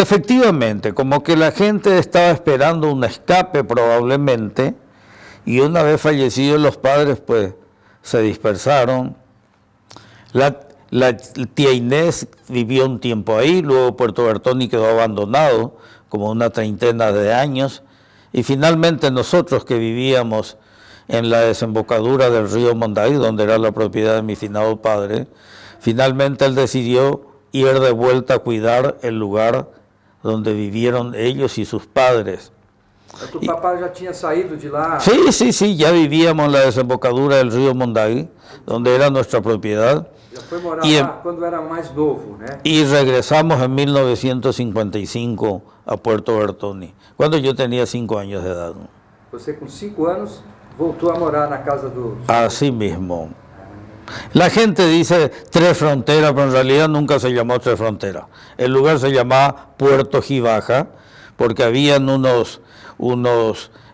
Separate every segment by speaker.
Speaker 1: Efectivamente, como que la gente estaba esperando un escape probablemente, y una vez fallecidos los padres, pues se dispersaron. La tía Inés vivió un tiempo ahí, luego Puerto Bertoni quedó abandonado, como una treintena de años, y finalmente nosotros que vivíamos en la desembocadura del río Mondaí, donde era la propiedad de mi finado padre, finalmente él decidió ir de vuelta a cuidar el lugar donde vivieron ellos y sus padres.
Speaker 2: Tu papá já tinha saído de lá?
Speaker 1: Sí, ya vivíamos en la desembocadura del río Mondaí, donde era nuestra propiedad.
Speaker 2: Já foi morar lá quando era mais novo, né?
Speaker 1: Y regresamos en 1955 a Puerto Bertoni, cuando yo tenía 5 años de edad.
Speaker 2: Você com 5 anos voltou a morar na casa do...
Speaker 1: Así mismo. La gente dice Tres Fronteras, pero en realidad nunca se llamó Tres Fronteras. El lugar se llamaba Puerto Gibaja, porque habían unos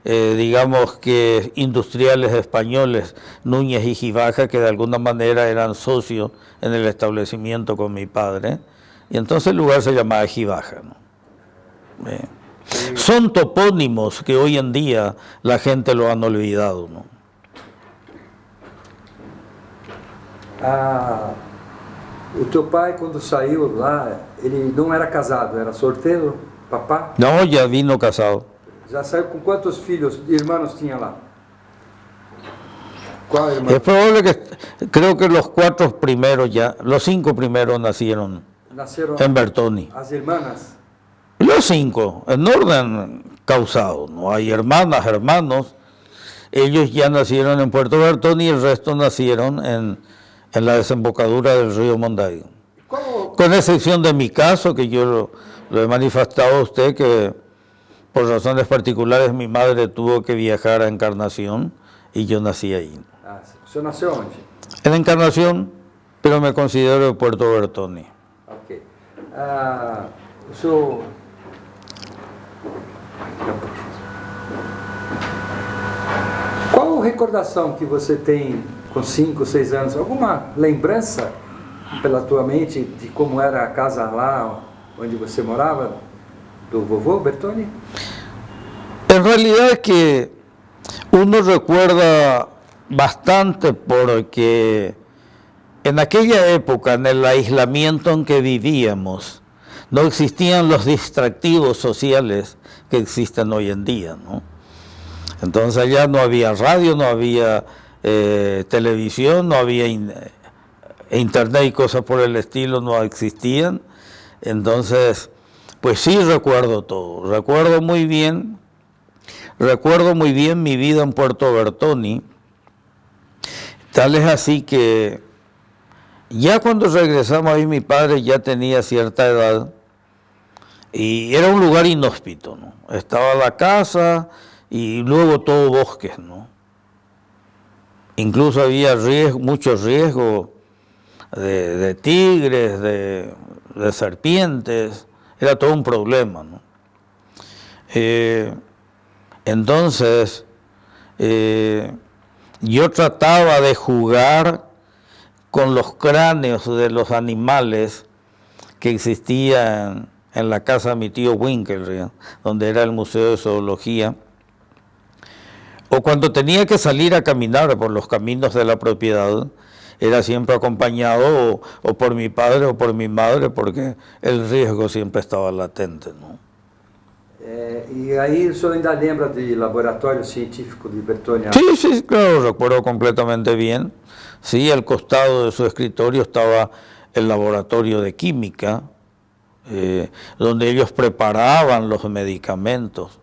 Speaker 1: digamos que industriales españoles, Núñez y Gibaja, que de alguna manera eran socios en el establecimiento con mi padre, y entonces el lugar se llamaba Gibaja, ¿no? Son topónimos que hoy en día la gente lo han olvidado, ¿no?
Speaker 2: O teu pai, quando saiu lá, ele não era casado, era solteiro, papá?
Speaker 1: No, ya vino casado.
Speaker 2: Já saiu com quantos filhos, irmãos tinha lá? ¿Cuál hermano?
Speaker 1: Es probable que, creo que los 4 primeros ya, los 5 primeros nacieron en Bertoni.
Speaker 2: As hermanas?
Speaker 1: Los 5, en orden causado, ¿no? Hay hermanas, hermanos, ellos ya nacieron en Puerto Bertoni y el resto nacieron en la desembocadura del río Mondaí. Con excepción de mi caso, que yo lo he manifestado a usted, que por razones particulares mi madre tuvo que viajar a Encarnación y yo nací ahí.
Speaker 2: ¿Usted nació dónde?
Speaker 1: En Encarnación, pero me considero de Puerto Bertoni.
Speaker 2: Ok. O senhor... Qual recordação que você tem com 5, 6 anos? Alguma lembrança pela tua mente de como era a casa lá onde você morava, do vovô Bertoni?
Speaker 1: En realidad es que uno recuerda bastante porque en aquella época, en el aislamiento en que vivíamos, no existían los distractivos sociales que existen hoy en día, ¿no? Entonces allá no había radio, no había televisión, no había internet y cosas por el estilo, no existían. Entonces, pues sí recuerdo todo. Recuerdo muy bien mi vida en Puerto Bertoni. Tal es así que ya cuando regresamos ahí mi padre ya tenía cierta edad y era un lugar inhóspito, ¿no? Estaba la casa y luego todo bosques, ¿no? Incluso había mucho riesgo de tigres, de serpientes, era todo un problema, ¿no? Entonces, yo trataba de jugar con los cráneos de los animales que existían en la casa de mi tío Winkelried, donde era el Museo de Zoología, o cuando tenía que salir a caminar por los caminos de la propiedad, era siempre acompañado o por mi padre o por mi madre, porque el riesgo siempre estaba latente, ¿no?
Speaker 2: E aí o senhor ainda lembra do laboratório científico de Bertoni?
Speaker 1: Sí, claro, recuerdo completamente bien. Sí, al costado de su escritorio estaba el laboratorio de química, donde ellos preparaban los medicamentos.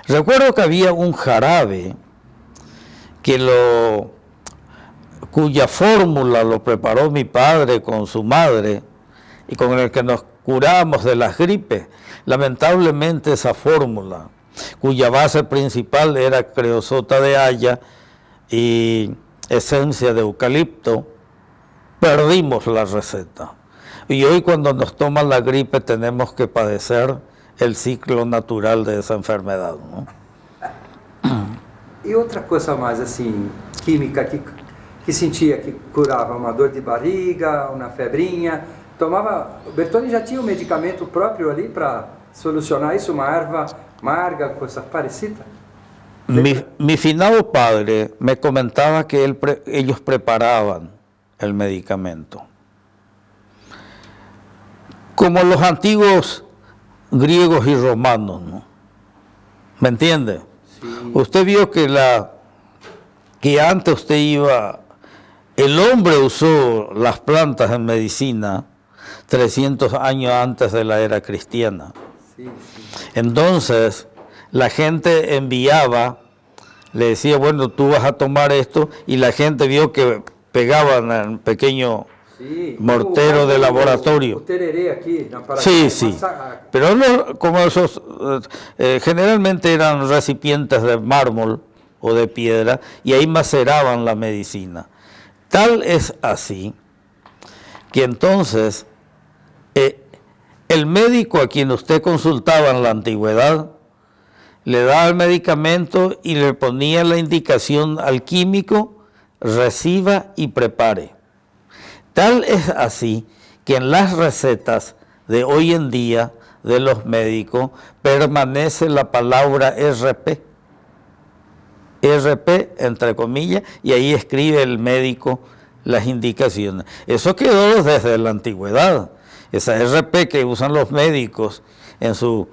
Speaker 1: Recuerdo que había un jarabe cuya fórmula lo preparó mi padre con su madre y con el que nos curamos de las gripes. Lamentablemente esa fórmula, cuya base principal era creosota de haya y esencia de eucalipto, perdimos la receta. Y hoy cuando nos toma la gripe tenemos que padecer el ciclo natural de esa enfermedad, ¿no?
Speaker 2: E outra coisa mais assim, química, que sentia que curava uma dor de barriga, uma febrinha, tomava... Bertoni já tinha um medicamento próprio ali para solucionar isso? Uma erva amarga, coisas parecidas?
Speaker 1: Mi finado padre me comentaba que ellos preparaban el medicamento. Como los antiguos griegos y romanos, ¿no? ¿Me entiende?
Speaker 2: Sí.
Speaker 1: Usted vio que antes usted iba, el hombre usó las plantas en medicina 300 años antes de la era cristiana.
Speaker 2: Sí, sí.
Speaker 1: Entonces, la gente enviaba, le decía, bueno, tú vas a tomar esto, y la gente vio que pegaban en pequeño
Speaker 2: Sí.
Speaker 1: mortero de laboratorio.
Speaker 2: O tereré aquí, na Paraíba.
Speaker 1: Sí, sí. Pero no, como esos, generalmente eran recipientes de mármol o de piedra, y ahí maceraban la medicina. Tal es así que entonces el médico a quien usted consultaba en la antigüedad le daba el medicamento y le ponía la indicación al químico: reciba y prepare. Tal es así que en las recetas de hoy en día de los médicos permanece la palabra RP. RP, entre comillas, y ahí escribe el médico las indicaciones. Eso quedó desde la antigüedad. Esa RP que usan los médicos en su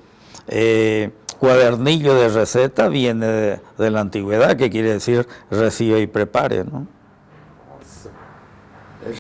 Speaker 1: cuadernillo de receta viene de la antigüedad, que quiere decir reciba y prepare, ¿no?